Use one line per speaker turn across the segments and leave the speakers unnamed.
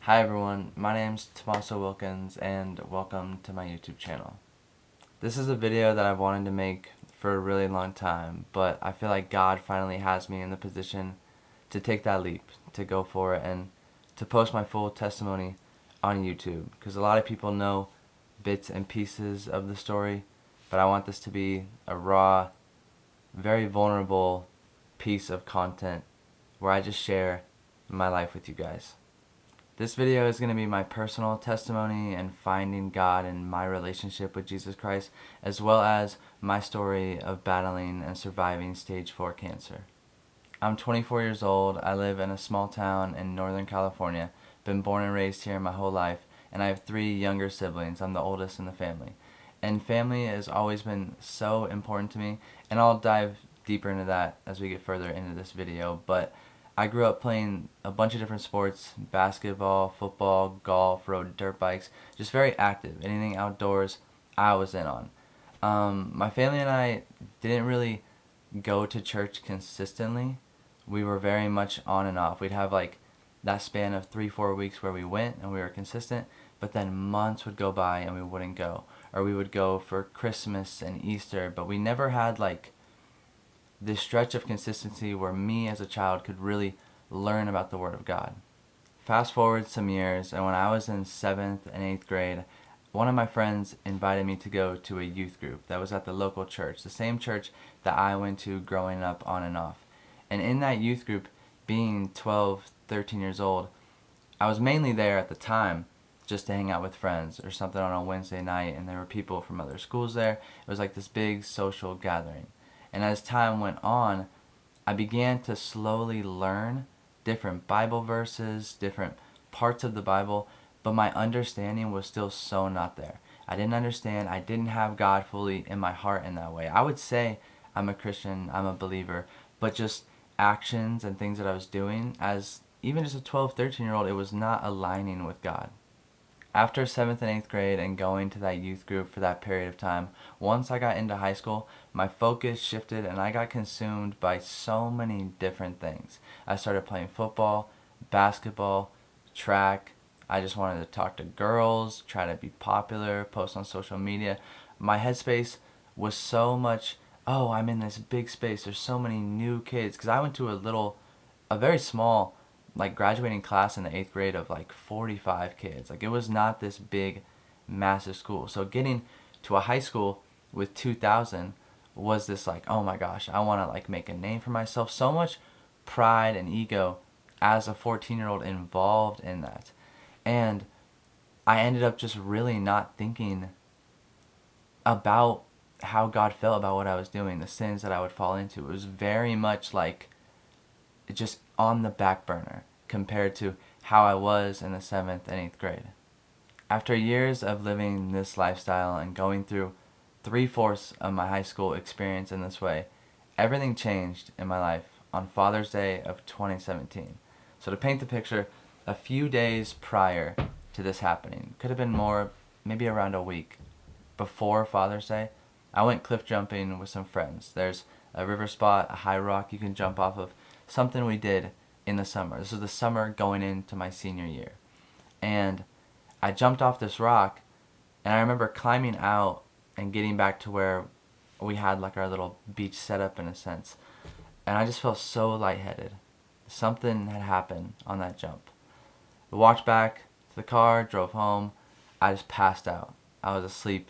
Hi everyone, my name's Tommaso Wilkins and welcome to my YouTube channel. This is a video that I've wanted to make for a really long time, but I feel like God finally has me in the position to take that leap, to go for it, and to post my full testimony on YouTube. Because a lot of people know bits and pieces of the story, but I want this to be a raw, very vulnerable piece of content where I just share my life with you guys. This video is going to be my personal testimony and finding God in my relationship with Jesus Christ, as well as my story of battling and surviving stage 4 cancer. I'm 24 years old, I live in a small town in Northern California, been born and raised here my whole life, and I have 3 younger siblings. I'm the oldest in the family. And family has always been so important to me, and I'll dive deeper into that as we get further into this video, but I grew up playing a bunch of different sports: basketball, football, golf, rode dirt bikes, just very active. Anything outdoors, I was in on. My family and I didn't really go to church consistently. We were very much on and off. We'd have like that span of 3-4 weeks where we went and we were consistent, but then months would go by and we wouldn't go. Or we would go for Christmas and Easter, but we never had like this stretch of consistency where me as a child could really learn about the Word of God. Fast forward some years, and when I was in 7th and 8th grade, one of my friends invited me to go to a youth group that was at the local church, the same church that I went to growing up on and off. And in that youth group, being 12, 13 years old, I was mainly there at the time just to hang out with friends or something on a Wednesday night, and there were people from other schools there. It was like this big social gathering. And as time went on, I began to slowly learn different Bible verses, different parts of the Bible, but my understanding was still so not there. I didn't understand. I didn't have God fully in my heart in that way. I would say I'm a Christian, I'm a believer, but just actions and things that I was doing as even just a 12, 13-year-old, it was not aligning with God. After 7th and 8th grade and going to that youth group for that period of time, once I got into high school, my focus shifted and I got consumed by so many different things. I started playing football, basketball, track. I just wanted to talk to girls, try to be popular, post on social media. My headspace was so much, oh, I'm in this big space. There's so many new kids. Because I went to a very small like graduating class in the 8th grade of like 45 kids. Like it was not this big, massive school. So getting to a high school with 2,000 was this like, oh my gosh, I want to like make a name for myself. So much pride and ego as a 14-year-old involved in that. And I ended up just really not thinking about how God felt about what I was doing, the sins that I would fall into. It was very much like just on the back burner compared to how I was in the 7th and 8th grade. After years of living this lifestyle and going through 3/4 of my high school experience in this way, everything changed in my life on Father's Day of 2017. So to paint the picture, a few days prior to this happening, could have been more, maybe around a week before Father's Day, I went cliff jumping with some friends. There's a river spot, a high rock you can jump off of, something we did in the summer. This was the summer going into my senior year. And I jumped off this rock, and I remember climbing out and getting back to where we had like our little beach setup in a sense. And I just felt so lightheaded. Something had happened on that jump. I walked back to the car, drove home. I just passed out. I was asleep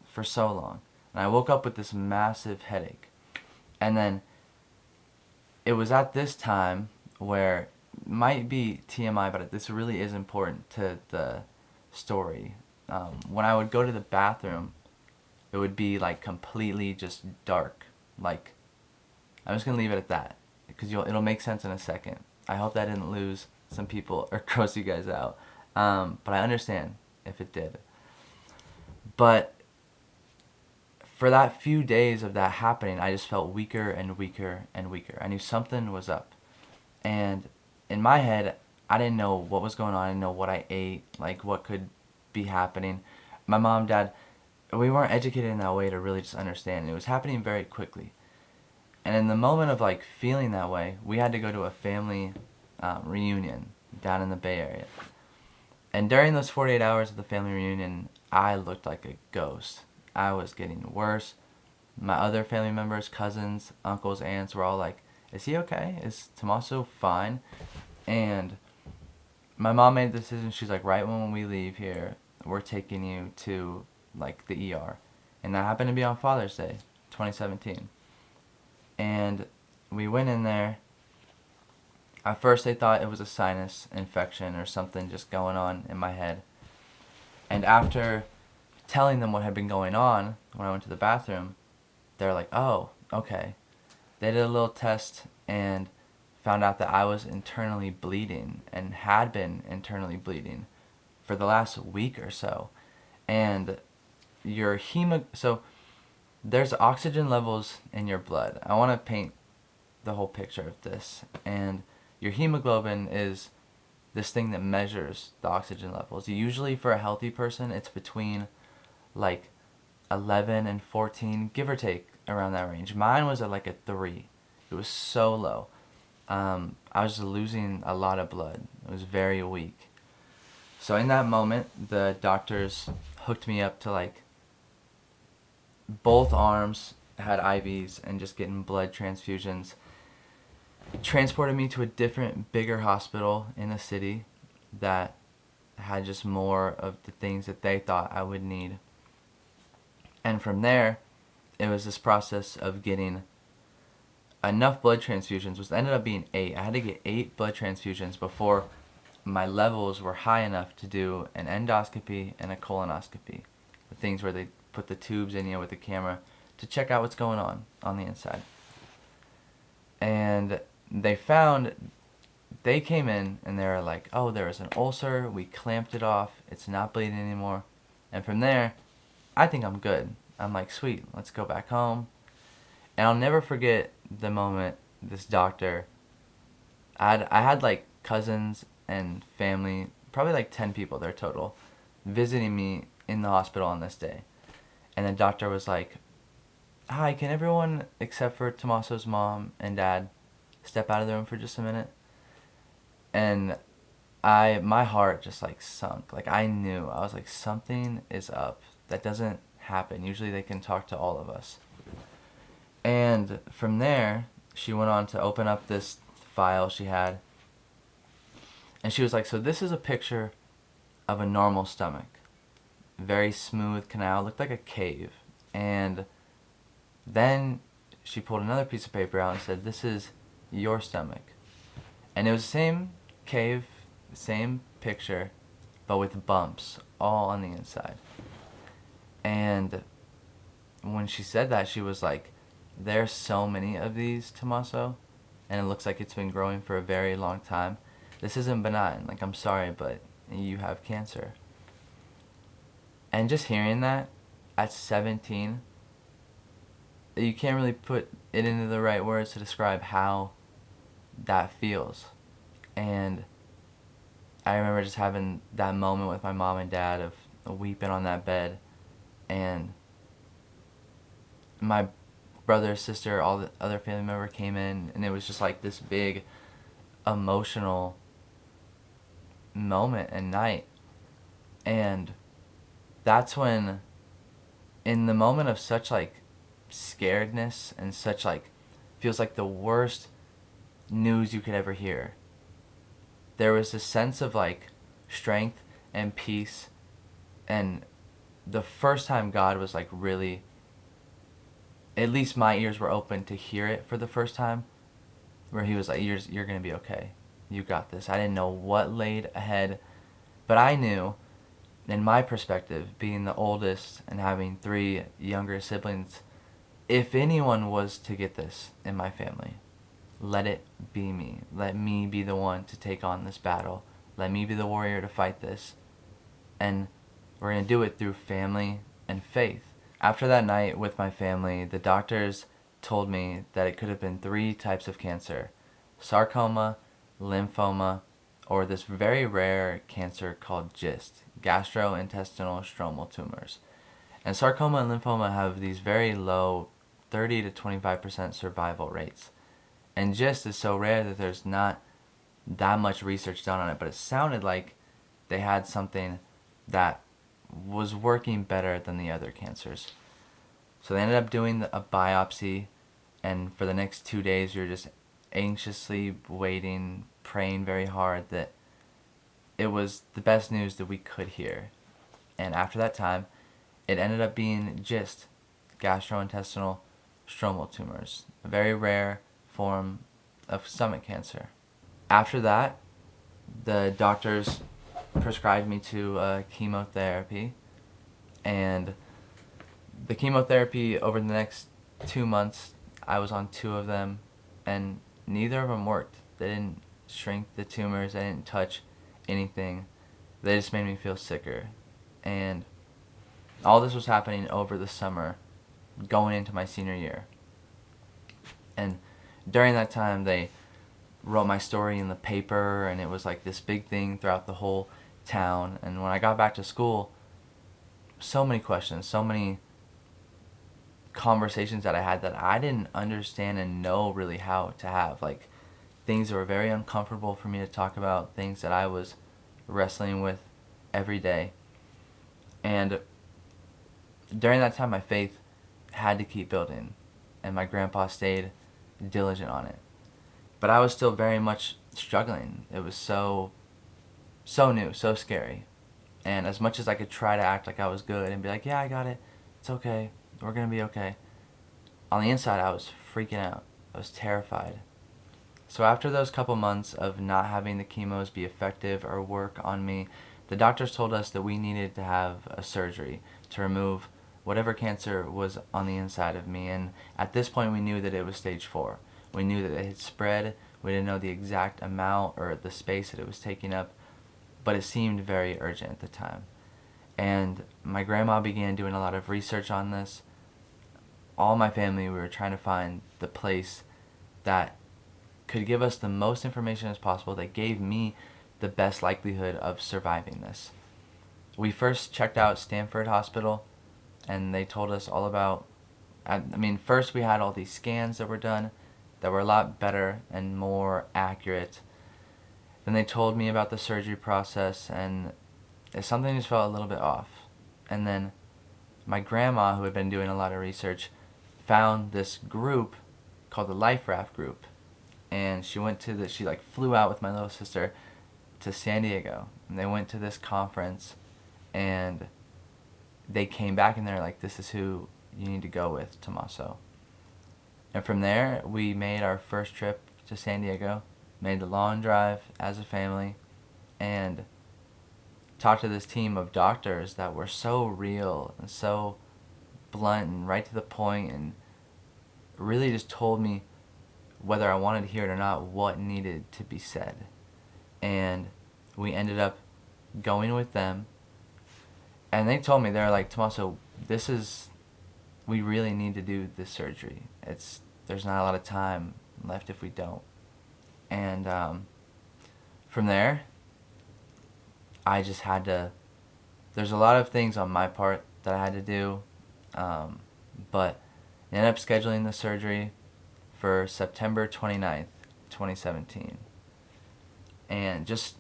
for so long. And I woke up with this massive headache. And then it was at this time where, might be TMI, but this really is important to the story. When I would go to the bathroom, it would be like completely just dark. Like, I'm just gonna leave it at that because it'll make sense in a second. I hope that didn't lose some people or gross you guys out, but I understand if it did. But for that few days of that happening, I just felt weaker and weaker and weaker. I knew something was up. And in my head, I didn't know what was going on. I didn't know what I ate, like what could be happening. My mom, dad, we weren't educated in that way to really just understand. It was happening very quickly. And in the moment of like feeling that way, we had to go to a family reunion down in the Bay Area. And during those 48 hours of the family reunion, I looked like a ghost. I was getting worse. My other family members, cousins, uncles, aunts were all like, is he okay? Is Tommaso fine? And my mom made the decision. She's like, right when we leave here, we're taking you to like the ER. And that happened to be on Father's Day, 2017. And we went in there. At first they thought it was a sinus infection or something just going on in my head. And after telling them what had been going on when I went to the bathroom, they're like, oh, okay. They did a little test and found out that I was internally bleeding and had been internally bleeding for the last week or so. And so there's oxygen levels in your blood. I want to paint the whole picture of this. And your hemoglobin is this thing that measures the oxygen levels. Usually for a healthy person, it's between like 11 and 14, give or take, around that range. Mine was at like a 3. It was so low. I was losing a lot of blood. It was very weak. So in that moment, the doctors hooked me up to like both arms had IVs and just getting blood transfusions. Transported me to a different, bigger hospital in the city that had just more of the things that they thought I would need. And from there, it was this process of getting enough blood transfusions, which ended up being 8. I had to get 8 blood transfusions before my levels were high enough to do an endoscopy and a colonoscopy. The things where they put the tubes in you with the camera to check out what's going on the inside. And they came in and they were like, oh, there was an ulcer, we clamped it off, it's not bleeding anymore. And from there, I think I'm good. I'm like, sweet, let's go back home. And I'll never forget the moment this doctor, I had like cousins and family, probably like 10 people there total, visiting me in the hospital on this day. And the doctor was like, hi, can everyone except for Tommaso's mom and dad step out of the room for just a minute? And my heart just like sunk. Like I knew, I was like, something is up. That doesn't happen. Usually they can talk to all of us. And from there, she went on to open up this file she had. And she was like, so this is a picture of a normal stomach. Very smooth canal, looked like a cave. And then she pulled another piece of paper out and said, this is your stomach. And it was the same cave, same picture, but with bumps all on the inside. And when she said that, she was like, there's so many of these, Tommaso, and it looks like it's been growing for a very long time. This isn't benign. Like, I'm sorry, but you have cancer. And just hearing that at 17, you can't really put it into the right words to describe how that feels. And I remember just having that moment with my mom and dad of weeping on that bed, and my brother, sister, all the other family member came in, and it was just like this big emotional moment and night. And that's when, in the moment of such like scaredness and such like, feels like the worst news you could ever hear, there was a sense of like strength and peace. And the first time God was like really, at least my ears were open to hear it for the first time, where he was like, you're gonna be okay, you got this. I didn't know what laid ahead, but I knew, in my perspective, being the oldest and having 3 younger siblings, if anyone was to get this in my family, let it be me. Let me be the one to take on this battle. Let me be the warrior to fight this. And we're going to do it through family and faith. After that night with my family, the doctors told me that it could have been 3 types of cancer: sarcoma, lymphoma, or this very rare cancer called GIST, gastrointestinal stromal tumors. And sarcoma and lymphoma have these very low 30 to 25% survival rates. And GIST is so rare that there's not that much research done on it, but it sounded like they had something that was working better than the other cancers. So they ended up doing a biopsy, and for the next 2 days, we were just anxiously waiting, praying very hard that it was the best news that we could hear. And after that time, it ended up being just gastrointestinal stromal tumors, a very rare form of stomach cancer. After that, the doctors prescribed me to chemotherapy, and the chemotherapy over the next 2 months, I was on 2 of them, and neither of them worked. They didn't shrink the tumors, they didn't touch anything. They just made me feel sicker. And all this was happening over the summer, going into my senior year. And during that time, they wrote my story in the paper, and it was like this big thing throughout the whole town. And when I got back to school, so many questions, so many conversations that I had that I didn't understand and know really how to have. Like, things that were very uncomfortable for me to talk about, things that I was wrestling with every day. And during that time, my faith had to keep building, and my grandpa stayed diligent on it. But I was still very much struggling. It was so new, so scary. And as much as I could try to act like I was good and be like, yeah, I got it, it's okay, we're going to be okay, on the inside I was freaking out. I was terrified. So after those couple months of not having the chemos be effective or work on me, the doctors told us that we needed to have a surgery to remove whatever cancer was on the inside of me. And at this point, we knew that it was stage 4. We knew that it had spread. We didn't know the exact amount or the space that it was taking up, but it seemed very urgent at the time. And my grandma began doing a lot of research on this. All my family, we were trying to find the place that could give us the most information as possible, that gave me the best likelihood of surviving this. We first checked out Stanford Hospital, and they told us all about, first we had all these scans that were done that were a lot better and more accurate. Then they told me about the surgery process, and something just felt a little bit off. And then my grandma, who had been doing a lot of research, found this group called the Life Raft Group. And she flew out with my little sister to San Diego, and they went to this conference, and they came back and they're like, this is who you need to go with, Tommaso. And from there, we made our first trip to San Diego, made the long drive as a family, and talked to this team of doctors that were so real and so blunt and right to the point, and really just told me, whether I wanted to hear it or not, what needed to be said. And we ended up going with them, and they told me, they were like, Tommaso, we really need to do this surgery. There's not a lot of time left if we don't. And from there, I just had to, there's a lot of things on my part that I had to do, but I ended up scheduling the surgery for September 29th, 2017. And just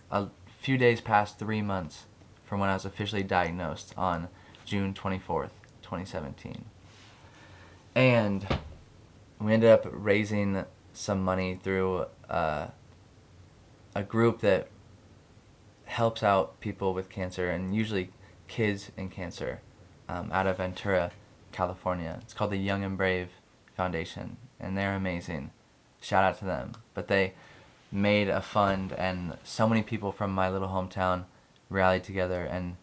a few days past 3 months from when I was officially diagnosed on June 24th, 2017. And we ended up raising some money through a group that helps out people with cancer, and usually kids in cancer, out of Ventura, California. It's called the Young and Brave Foundation, and they're amazing. Shout out to them. But they made a fund, and so many people from my little hometown rallied together and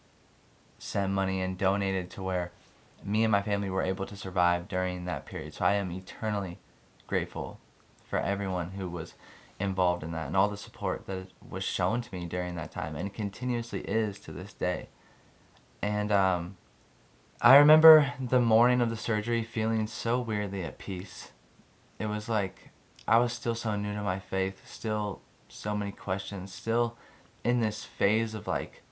sent money and donated to where me and my family were able to survive during that period. So I am eternally grateful for everyone who was involved in that, and all the support that was shown to me during that time, and continuously is to this day. And I remember the morning of the surgery feeling so weirdly at peace. It was like I was still so new to my faith, still so many questions, still in this phase of like,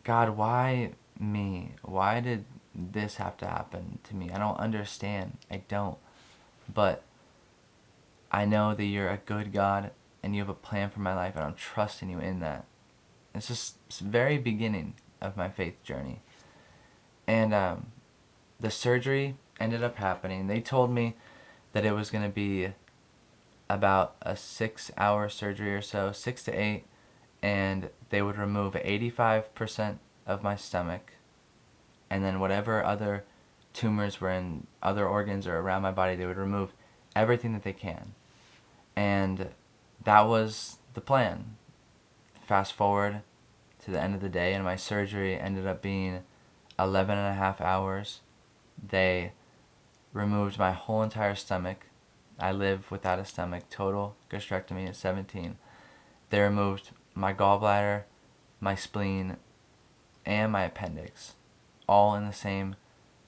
God, why me? Why did this have to happen to me? I don't understand. I don't. But I know that you're a good God, and you have a plan for my life, and I'm trusting you in that. It's just very beginning of my faith journey. And the surgery ended up happening. They told me that it was going to be about a 6-hour surgery or so, 6 to 8, and they would remove 85% of my stomach, and then whatever other tumors were in other organs or around my body, they would remove everything that they can. And that was the plan. Fast forward to the end of the day, and my surgery ended up being 11 and a half hours. They removed my whole entire stomach. I live without a stomach, total gastrectomy at 17. They removed my gallbladder, my spleen, and my appendix, all in the same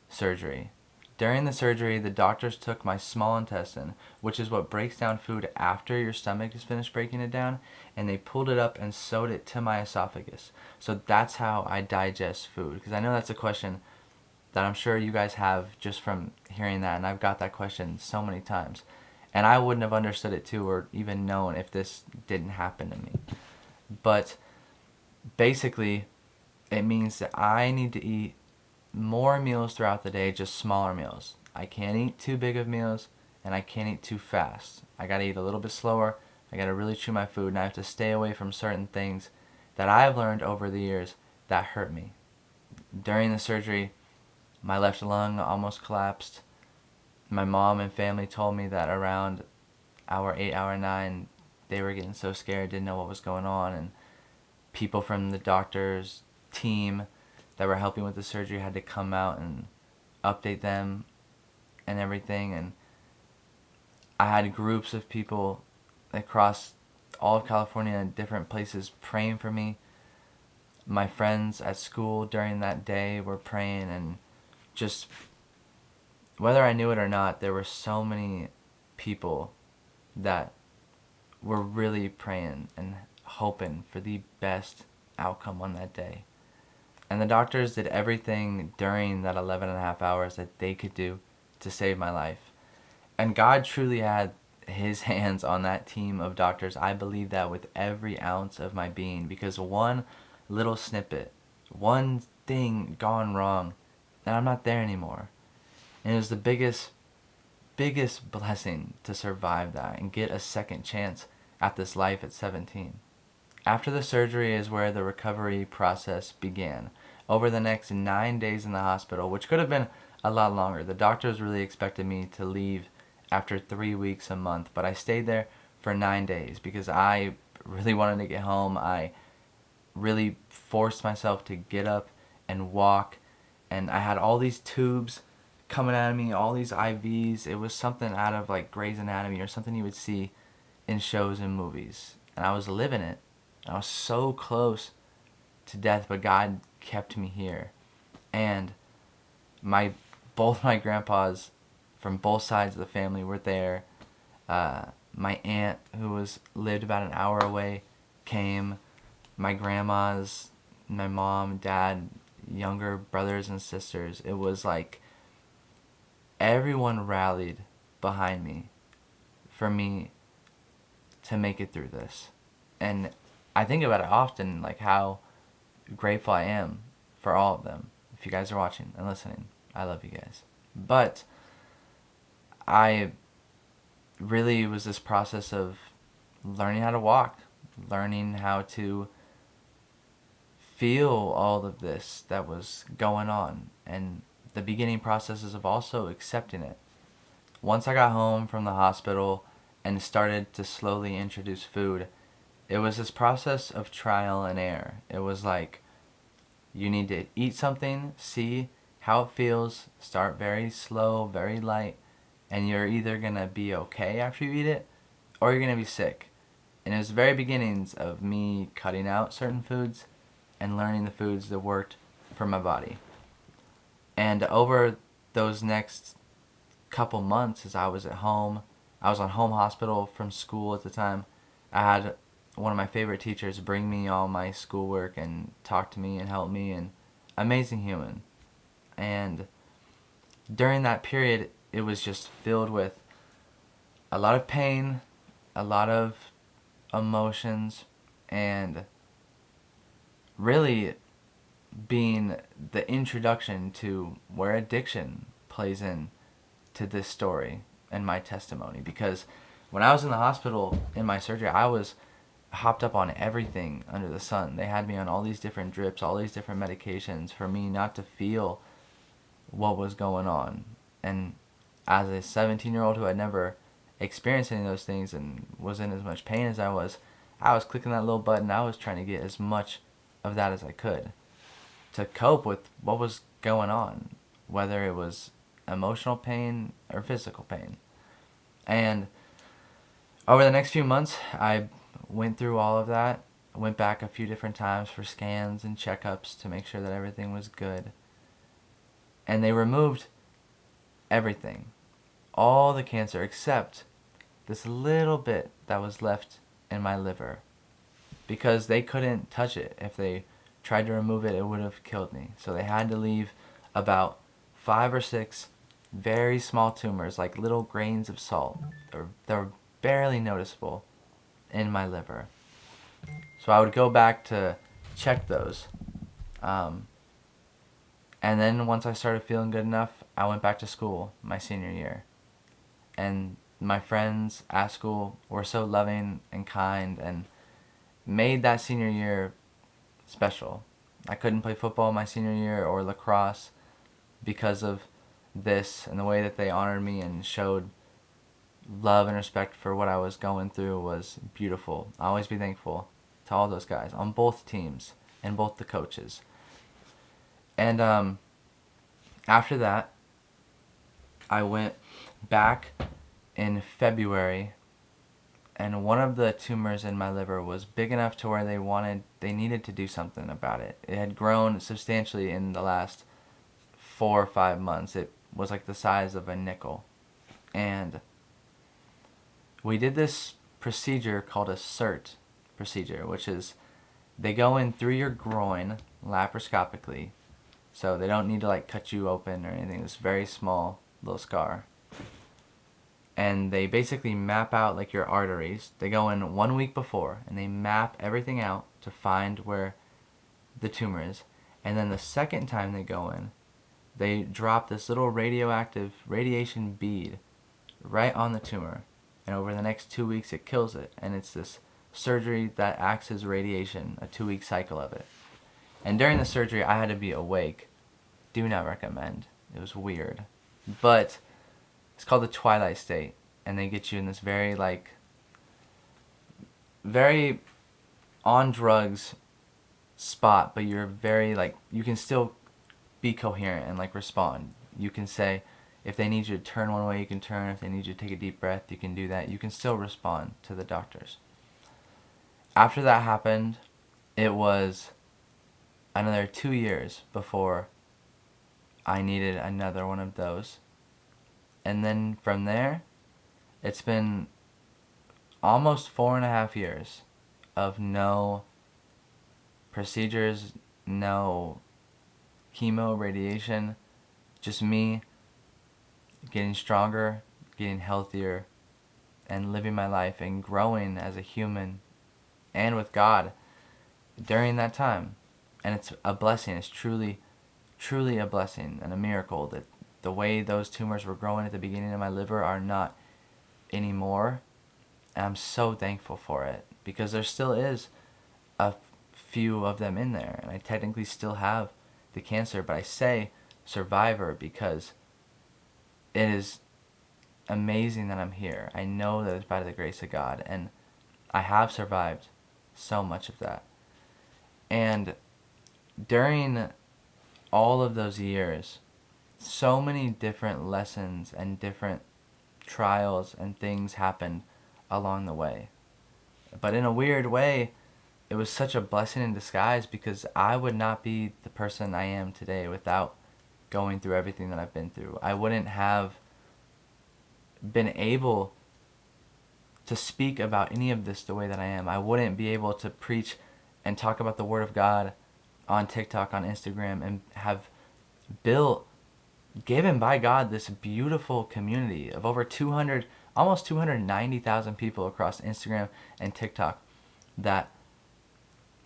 surgery. During the surgery, the doctors took my small intestine, which is what breaks down food after your stomach is finished breaking it down, and they pulled it up and sewed it to my esophagus. So that's how I digest food, because I know that's a question that I'm sure you guys have just from hearing that, and I've got that question so many times. And I wouldn't have understood it too, or even known if this didn't happen to me. But basically, it means that I need to eat more meals throughout the day, just smaller meals. I can't eat too big of meals, and I can't eat too fast. I gotta eat a little bit slower. I gotta really chew my food, and I have to stay away from certain things that I've learned over the years that hurt me. During the surgery, my left lung almost collapsed. My mom and family told me that around hour 8, hour 9, they were getting so scared, didn't know what was going on, and people from the doctor's team that were helping with the surgery had to come out and update them and everything. And I had groups of people across all of California and different places praying for me. My friends at school during that day were praying, and just whether I knew it or not, there were so many people that were really praying and hoping for the best outcome on that day. And the doctors did everything during that 11 and a half hours that they could do to save my life. And God truly had his hands on that team of doctors. I believe that with every ounce of my being, because one little snippet, one thing gone wrong, and I'm not there anymore. And it was the biggest blessing to survive that and get a second chance at this life at 17. After the surgery is where the recovery process began. Over the next 9 days in the hospital, which could have been a lot longer. The doctors really expected me to leave after 3 weeks, a month, but I stayed there for 9 days because I really wanted to get home. I really forced myself to get up and walk, and I had all these tubes coming at me, all these IVs. It was something out of like Grey's Anatomy or something you would see in shows and movies, and I was living it. I was so close to death, but God kept me here. And both my grandpas from both sides of the family were there. My aunt, who lived about an hour away, came. My grandmas, my mom, dad, younger brothers and sisters. It was like everyone rallied behind me for me to make it through this. And I think about it often, like how grateful I am for all of them. If you guys are watching and listening, I love you guys. But I really was this process of learning how to walk, learning how to feel all of this that was going on, and the beginning processes of also accepting it. Once I got home from the hospital and started to slowly introduce food, it was this process of trial and error. It was like, you need to eat something, see how it feels, start very slow, very light, and you're either going to be okay after you eat it, or you're going to be sick. And it was the very beginnings of me cutting out certain foods and learning the foods that worked for my body. And over those next couple months, as I was at home, I was on home hospital from school at the time. I had one of my favorite teachers bring me all my schoolwork and talk to me and help me, and amazing human. And during that period, it was just filled with a lot of pain, a lot of emotions, and really being the introduction to where addiction plays in to this story and my testimony. Because when I was in the hospital in my surgery, I was hopped up on everything under the sun. They had me on all these different drips, all these different medications for me not to feel what was going on. And as a 17-year-old who had never experienced any of those things and was in as much pain as I was clicking that little button. I was trying to get as much of that as I could to cope with what was going on, whether it was emotional pain or physical pain. And over the next few months, I went through all of that. I went back a few different times for scans and checkups to make sure that everything was good. And they removed everything, all the cancer except this little bit that was left in my liver, because they couldn't touch it. If they tried to remove it, it would have killed me. So they had to leave about 5 or 6 very small tumors, like little grains of salt. They were barely noticeable in my liver. So I would go back to check those. And then once I started feeling good enough, I went back to school my senior year. And my friends at school were so loving and kind and made that senior year special. I couldn't play football my senior year or lacrosse because of this, and the way that they honored me and showed love and respect for what I was going through was beautiful. I'll always be thankful to all those guys on both teams and both the coaches. And after that, I went back in February, and one of the tumors in my liver was big enough to where they needed to do something about it. It had grown substantially in the last 4 or 5 months. It was like the size of a nickel. And we did this procedure called a CERT procedure, which is they go in through your groin laparoscopically. So they don't need to like cut you open or anything. It's a very small little scar. And they basically map out like your arteries. They go in 1 week before and they map everything out to find where the tumor is. And then the second time they go in, they drop this little radioactive radiation bead right on the tumor. And over the next 2 weeks it kills it. And it's this surgery that acts as radiation, a 2-week cycle of it. And during the surgery I had to be awake. Do not recommend. It was weird. But it's called the twilight state, and they get you in this very on drugs spot, but you're very you can still be coherent and respond. You can say, if they need you to turn one way, you can turn. If they need you to take a deep breath, you can do that. You can still respond to the doctors. After that happened, it was another 2 years before I needed another one of those. And then from there, it's been almost 4.5 years of no procedures, no chemo, radiation, just me getting stronger, getting healthier, and living my life and growing as a human and with God during that time. And it's a blessing. It's truly a blessing and a miracle that the way those tumors were growing at the beginning of my liver are not anymore. And I'm so thankful for it, because there still is a few of them in there, and I technically still have the cancer, but I say survivor because it is amazing that I'm here. I know that it's by the grace of God, and I have survived so much of that. And during all of those years, so many different lessons and different trials and things happened along the way. But in a weird way, it was such a blessing in disguise, because I would not be the person I am today without going through everything that I've been through. I wouldn't have been able to speak about any of this the way that I am. I wouldn't be able to preach and talk about the Word of God on TikTok, on Instagram, and have given by God this beautiful community of over 200, almost 290,000 people across Instagram and TikTok that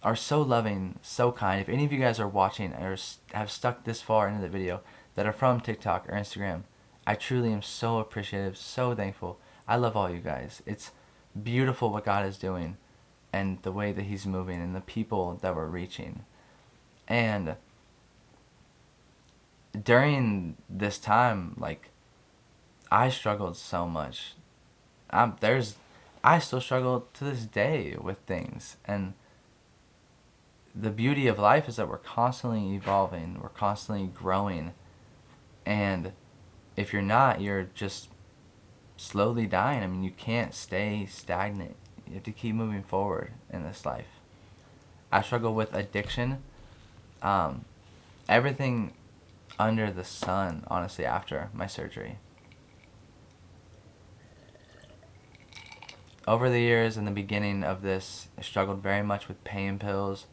are so loving, so kind. If any of you guys are watching or have stuck this far into the video that are from TikTok or Instagram, I truly am so appreciative, so thankful. I love all you guys. It's beautiful what God is doing and the way that he's moving and the people that we're reaching. And during this time, like, I struggled so much. I still struggle to this day with things. And the beauty of life is that we're constantly evolving, we're constantly growing. And if you're not, you're just slowly dying. I mean, you can't stay stagnant. You have to keep moving forward in this life. I struggle with addiction. Everything under the sun, honestly, after my surgery. Over the years, in the beginning of this, I struggled very much with pain pills,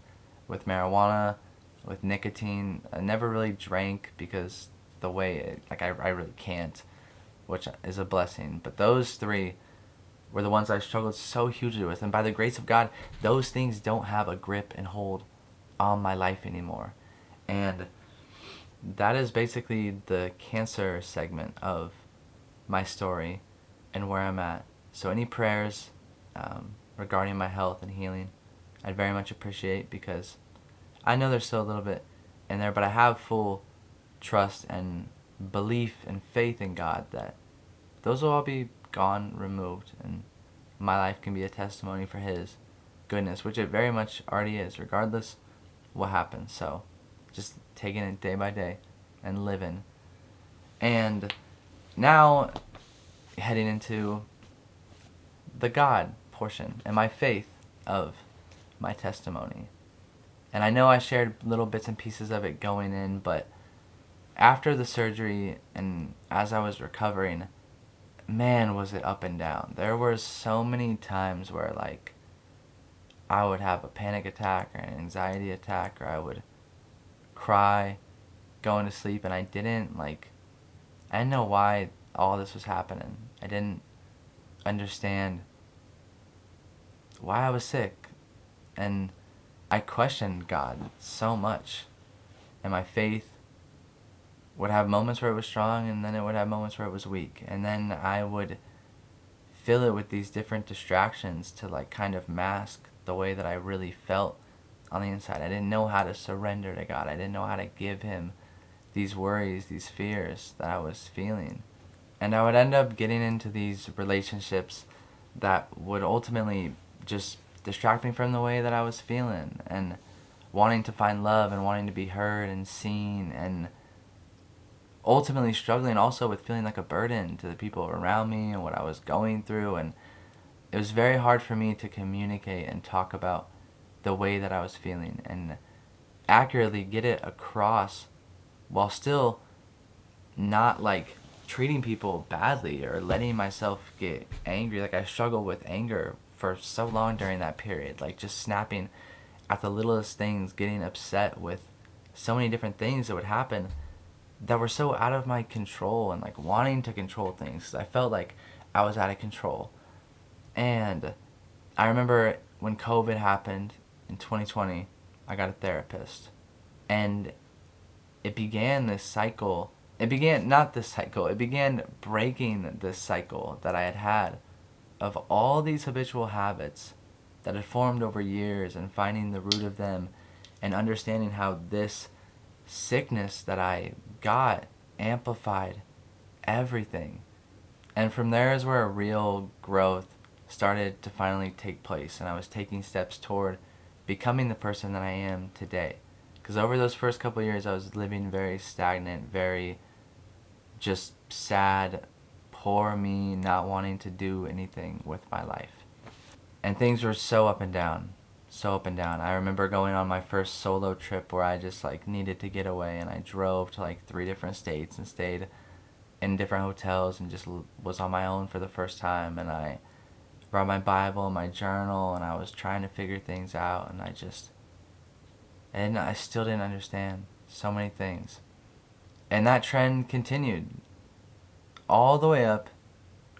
with marijuana, with nicotine. I never really drank because the way I really can't, which is a blessing. But those three were the ones I struggled so hugely with. And by the grace of God, those things don't have a grip and hold on my life anymore. And that is basically the cancer segment of my story and where I'm at. So any prayers regarding my health and healing, I'd very much appreciate, because I know there's still a little bit in there, but I have full trust and belief and faith in God that those will all be gone, removed, and my life can be a testimony for his goodness, which it very much already is, regardless what happens. So just taking it day by day and living. And now heading into the God portion and my faith of my testimony. And I know I shared little bits and pieces of it going in, but after the surgery and as I was recovering, man, was it up and down. There were so many times where, like, I would have a panic attack or an anxiety attack, or I would cry going to sleep, and I didn't know why all this was happening. I didn't understand why I was sick, and I questioned God so much, and my faith would have moments where it was strong, and then it would have moments where it was weak, and then I would fill it with these different distractions to kind of mask the way that I really felt on the inside. I didn't know how to surrender to God. I didn't know how to give him these worries, these fears that I was feeling. And I would end up getting into these relationships that would ultimately just distract me from the way that I was feeling, and wanting to find love and wanting to be heard and seen, and ultimately struggling also with feeling like a burden to the people around me and what I was going through. And it was very hard for me to communicate and talk about the way that I was feeling and accurately get it across while still not treating people badly or letting myself get angry. I struggled with anger for so long during that period, just snapping at the littlest things, getting upset with so many different things that would happen that were so out of my control, and wanting to control things, 'cause I felt like I was out of control. And I remember when COVID happened in 2020, I got a therapist, and it began this cycle. It began breaking this cycle that I had of all these habitual habits that had formed over years, and finding the root of them and understanding how this sickness that I got amplified everything. And from there is where a real growth started to finally take place, and I was taking steps toward becoming the person that I am today. Because over those first couple of years, I was living very stagnant, very just sad, poor me, not wanting to do anything with my life. And things were so up and down. So up and down. I remember going on my first solo trip where I just needed to get away, and I drove to 3 different states and stayed in different hotels and just was on my own for the first time. And I brought my Bible and my journal, and I was trying to figure things out, and I still didn't understand so many things. And that trend continued all the way up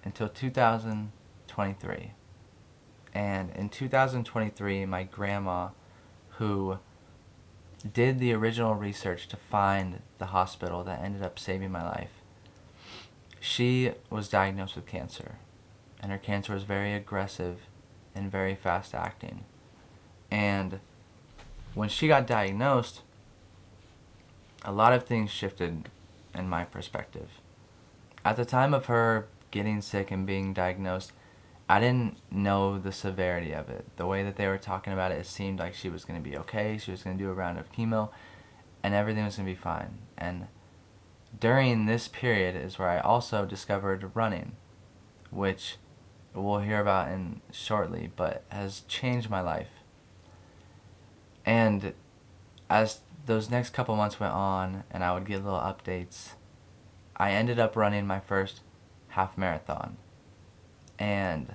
until 2023. And in 2023, my grandma who did the original research to find the hospital that ended up saving my life. She was diagnosed with cancer, and her cancer was very aggressive and very fast acting. And when she got diagnosed, a lot of things shifted in my perspective. At the time of her getting sick and being diagnosed, I didn't know the severity of it. The way that they were talking about it, it seemed like she was going to be okay. She was going to do a round of chemo, and everything was going to be fine. And during this period is where I also discovered running, which we'll hear about in shortly, but has changed my life. And as those next couple months went on and I would get little updates, I ended up running my first half marathon. And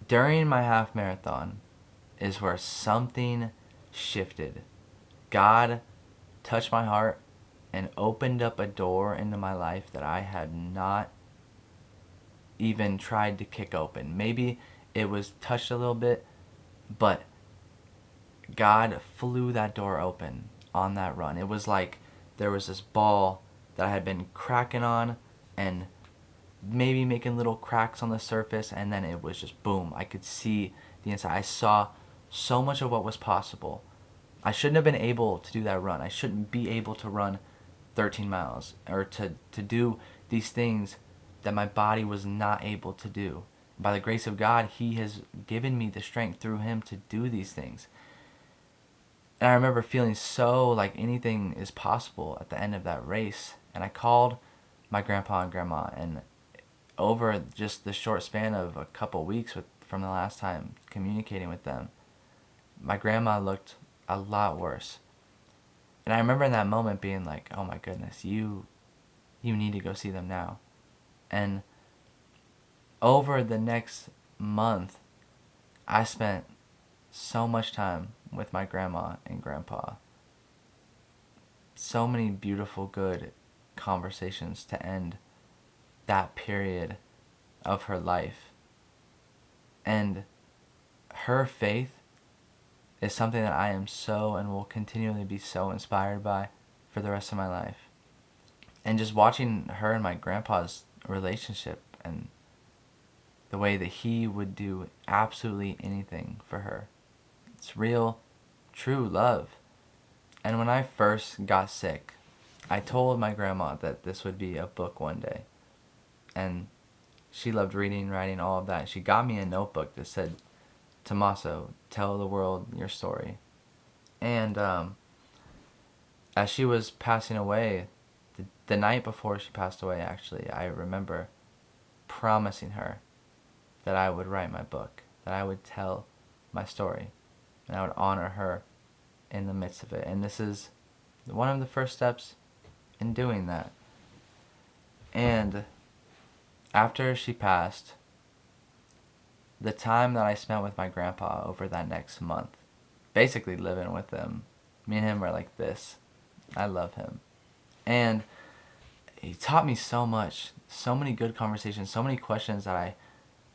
during my half marathon is where something shifted. God touched my heart and opened up a door into my life that I had not even tried to kick open. Maybe it was touched a little bit, but God flew that door open on that run. It was like there was this ball that I had been cracking on and maybe making little cracks on the surface, and then it was just boom. I could see the inside. I saw so much of what was possible. I shouldn't have been able to do that run. I shouldn't be able to run 13 miles or to do these things that my body was not able to do. By the grace of God, He has given me the strength through Him to do these things. And I remember feeling so like anything is possible at the end of that race. And I called my grandpa and grandma, and over just the short span of a couple weeks from the last time communicating with them, my grandma looked a lot worse. And I remember in that moment being like, oh my goodness, you need to go see them now. And over the next month, I spent so much time with my grandma and grandpa. So many beautiful, good conversations to end that period of her life. And her faith is something that I am so and will continually be so inspired by for the rest of my life. And just watching her and my grandpa's relationship and the way that he would do absolutely anything for her. It's real, true love. And when I first got sick, I told my grandma that this would be a book one day. And she loved reading, writing, all of that. She got me a notebook that said, Tommaso, tell the world your story. And as she was passing away, the night before she passed away, actually, I remember promising her that I would write my book, that I would tell my story, and I would honor her in the midst of it. And this is one of the first steps in doing that. And after she passed, the time that I spent with my grandpa over that next month, basically living with him, me and him were like this. I love him. And he taught me so much, so many good conversations, so many questions that I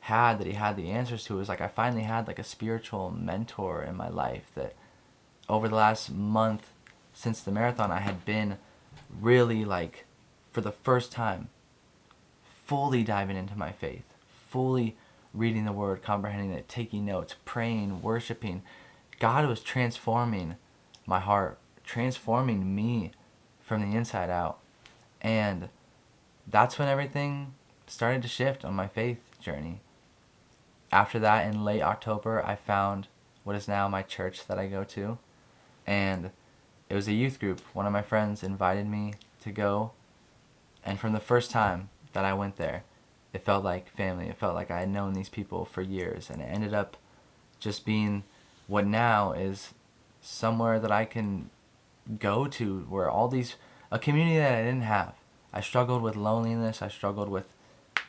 had that he had the answers to. It was like I finally had like a spiritual mentor in my life that over the last month since the marathon, I had been really like, for the first time, fully diving into my faith, fully reading the word, comprehending it, taking notes, praying, worshiping. God was transforming my heart, transforming me from the inside out. And that's when everything started to shift on my faith journey. After that, in late October, I found what is now my church that I go to. And it was a youth group. One of my friends invited me to go. And from the first time that I went there, it felt like family. It felt like I had known these people for years. And it ended up just being what now is somewhere that I can go to, where a community that I didn't have. I struggled with loneliness. I struggled with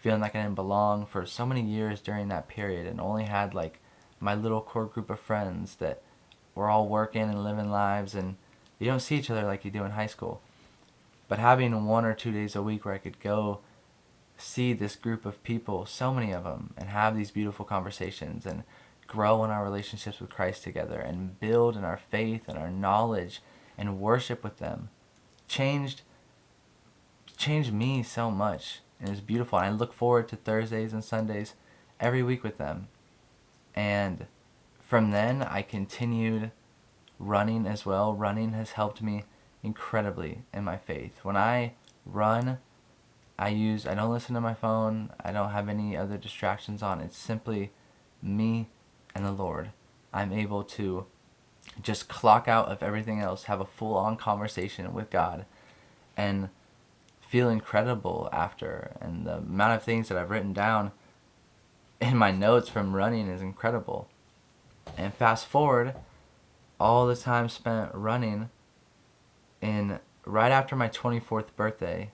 feeling like I didn't belong for so many years during that period, and only had like my little core group of friends that were all working and living lives, and you don't see each other like you do in high school. But having 1 or 2 days a week where I could go see this group of people, so many of them, and have these beautiful conversations and grow in our relationships with Christ together and build in our faith and our knowledge and worship with them changed me so much. And it was beautiful. And I look forward to Thursdays and Sundays every week with them. And from then, I continued running as well. Running has helped me incredibly in my faith. When I run, I don't listen to my phone. I don't have any other distractions on. It's simply me and the Lord. I'm able to just clock out of everything else, have a full-on conversation with God, and feel incredible after. And the amount of things that I've written down in my notes from running is incredible. And fast forward, all the time spent running, right after my 24th birthday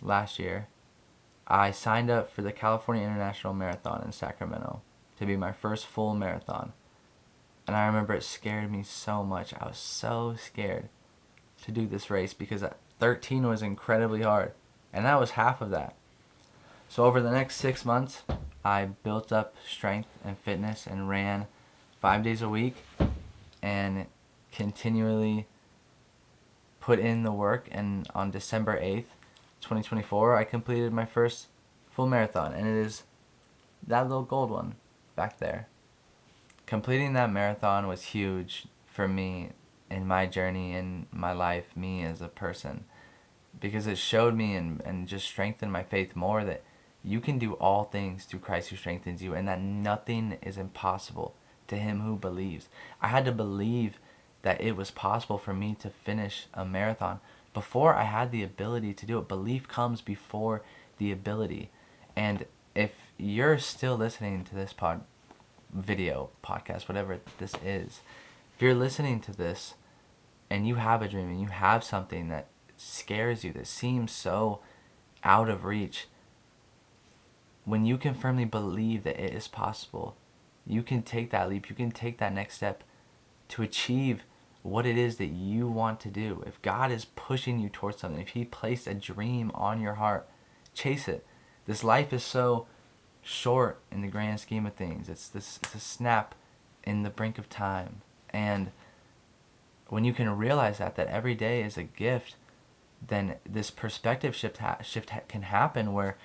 last year, I signed up for the California International Marathon in Sacramento to be my first full marathon. And I remember it scared me so much. I was so scared to do this race because 13 was incredibly hard. And that was half of that. So over the next 6 months, I built up strength and fitness and ran 5 days a week and continually put in the work. And on December 8th, 2024, I completed my first full marathon. And it is that little gold one back there. Completing that marathon was huge for me in my journey, in my life, me as a person, because it showed me and just strengthened my faith more that you can do all things through Christ who strengthens you, and that nothing is impossible to him who believes. I had to believe that it was possible for me to finish a marathon before I had the ability to do it. Belief comes before the ability. And if you're still listening to this podcast, whatever this is, if you're listening to this and you have a dream and you have something that scares you, that seems so out of reach, when you can firmly believe that it is possible, you can take that leap, you can take that next step to achieve what it is that you want to do. If God is pushing you towards something, if he placed a dream on your heart, chase it. This life is so short in the grand scheme of things. It's a snap in the brink of time. And when you can realize that every day is a gift, then this perspective shift can happen where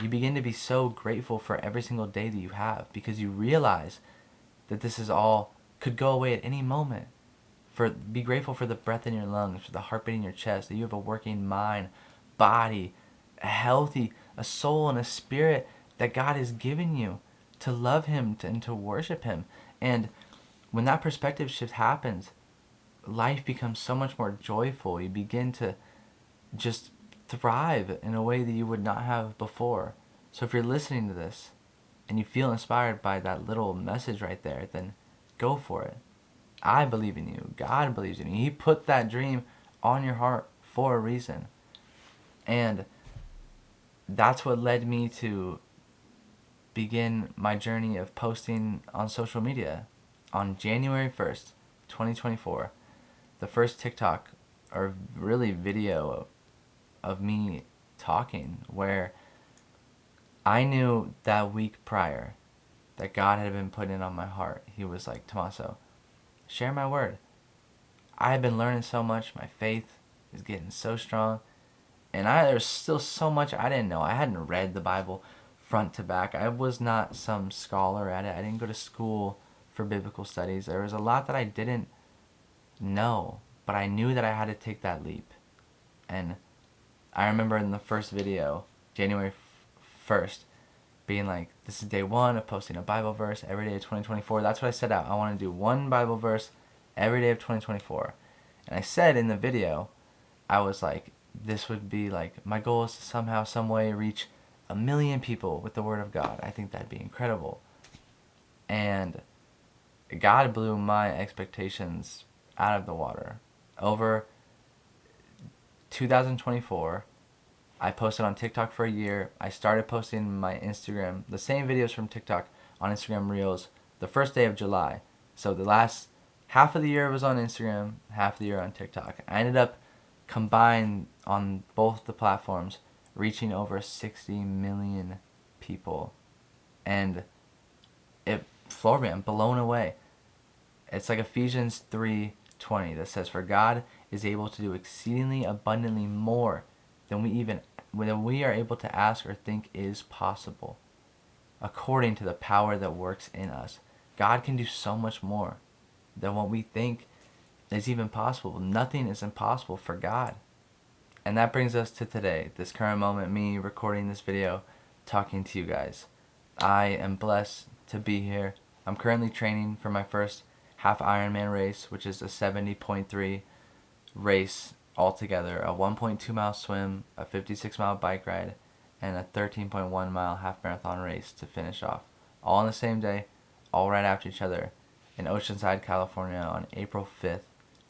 you begin to be so grateful for every single day that you have, because you realize that this is all could go away at any moment. Be grateful for the breath in your lungs, for the heartbeat in your chest, that you have a working mind, body, a soul and a spirit that God has given you to love him and to worship him. And when that perspective shift happens, life becomes so much more joyful. You begin to just thrive in a way that you would not have before. So if you're listening to this and you feel inspired by that little message right there, then go for it. I believe in you. God believes in you. He put that dream on your heart for a reason. And that's what led me to begin my journey of posting on social media. On January 1st, 2024, the first TikTok, or really video of me talking, where I knew that week prior that God had been putting it on my heart. He was like, Tommaso, share my word. I have been learning so much. My faith is getting so strong. And there's still so much I didn't know. I hadn't read the Bible front to back. I was not some scholar at it. I didn't go to school for biblical studies. There was a lot that I didn't know, but I knew that I had to take that leap. And I remember in the first video, January 1st, being like, this is day 1 of posting a Bible verse every day of 2024. That's what I set out. I want to do one Bible verse every day of 2024. And I said in the video, I was like, this would be like, my goal is to somehow, some way reach 1 million people with the Word of God. I think that'd be incredible. And God blew my expectations out of the water. Over 2024, I posted on TikTok for a year. I started posting my Instagram, the same videos from TikTok, on Instagram Reels the first day of July. So the last half of the year was on Instagram, half of the year on TikTok. I ended up combined on both the platforms reaching over 60 million people. And floored me. I'm blown away. It's like Ephesians 3:20 that says, "For God is able to do exceedingly abundantly more than we are able to ask or think is possible, according to the power that works in us." God can do so much more than what we think is even possible. Nothing is impossible for God. And that brings us to today, this current moment, me recording this video, talking to you guys. I am blessed to be here. I'm currently training for my first half Ironman race, which is a 70.3 race altogether, a 1.2 mile swim, a 56 mile bike ride, and a 13.1 mile half marathon race to finish off. All on the same day, all right after each other, in Oceanside, California on April 5th,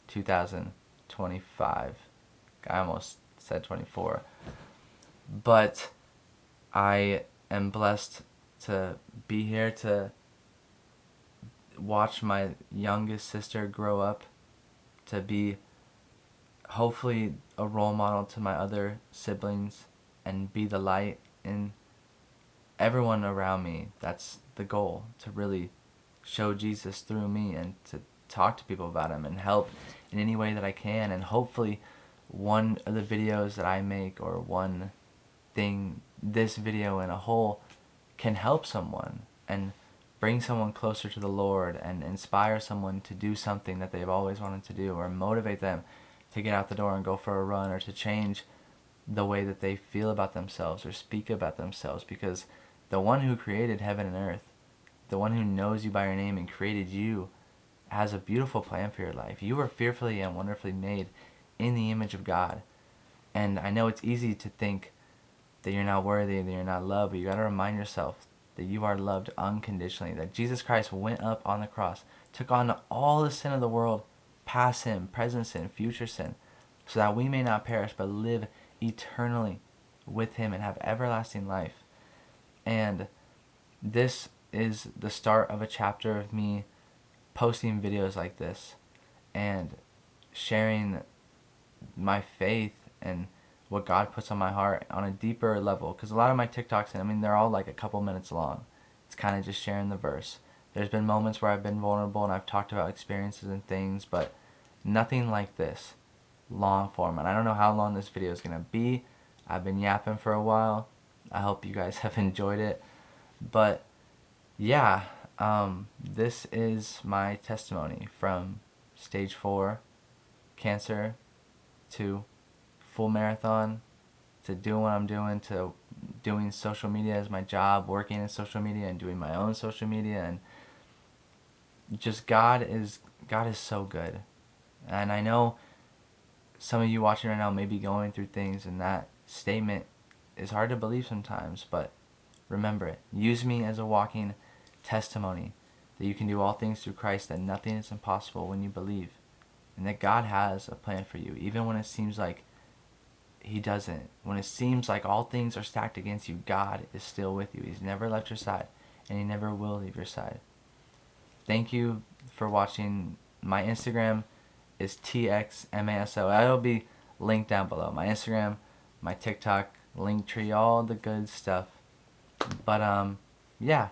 2025. I almost said 24. But I am blessed to be here to watch my youngest sister grow up, to be hopefully a role model to my other siblings, and be the light in everyone around me. That's the goal, to really show Jesus through me and to talk to people about him and help in any way that I can. And hopefully one of the videos that I make, or one thing, this video in a whole, can help someone and bring someone closer to the Lord and inspire someone to do something that they've always wanted to do, or motivate them to get out the door and go for a run, or to change the way that they feel about themselves or speak about themselves. Because the one who created heaven and earth, the one who knows you by your name and created you, has a beautiful plan for your life. You are fearfully and wonderfully made in the image of God. And I know it's easy to think that you're not worthy, that you're not loved, but you got to remind yourself that you are loved unconditionally, that Jesus Christ went up on the cross, took on all the sin of the world, past sin, present sin, future sin, so that we may not perish but live eternally with him and have everlasting life. And this is the start of a chapter of me posting videos like this and sharing my faith and what God puts on my heart on a deeper level. Because a lot of my TikToks, I mean, they're all like a couple minutes long. It's kind of just sharing the verse. There's been moments where I've been vulnerable and I've talked about experiences and things, but nothing like this, long form. And I don't know how long this video is going to be. I've been yapping for a while. I hope you guys have enjoyed it. But yeah, this is my testimony from stage 4 cancer to full marathon, to doing what I'm doing, to doing social media as my job, working in social media and doing my own social media. And just God is so good. And I know some of you watching right now may be going through things, and that statement is hard to believe sometimes, but remember it. Use me as a walking testimony that you can do all things through Christ, that nothing is impossible when you believe, and that God has a plan for you, even when it seems like he doesn't. When it seems like all things are stacked against you, God is still with you. He's never left your side, and he never will leave your side. Thank you for watching. My Instagram is TXMASO. It'll be linked down below. My Instagram, my TikTok, Linktree, all the good stuff. But yeah,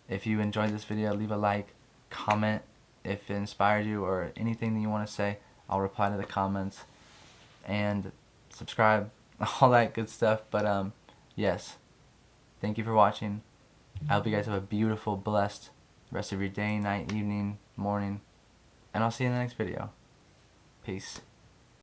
if you enjoyed this video, leave a like, comment if it inspired you, or anything that you want to say. I'll reply to the comments, and subscribe, all that good stuff. But yes, thank you for watching. I hope you guys have a beautiful, blessed rest of your day, night, evening, morning, and I'll see you in the next video. Peace.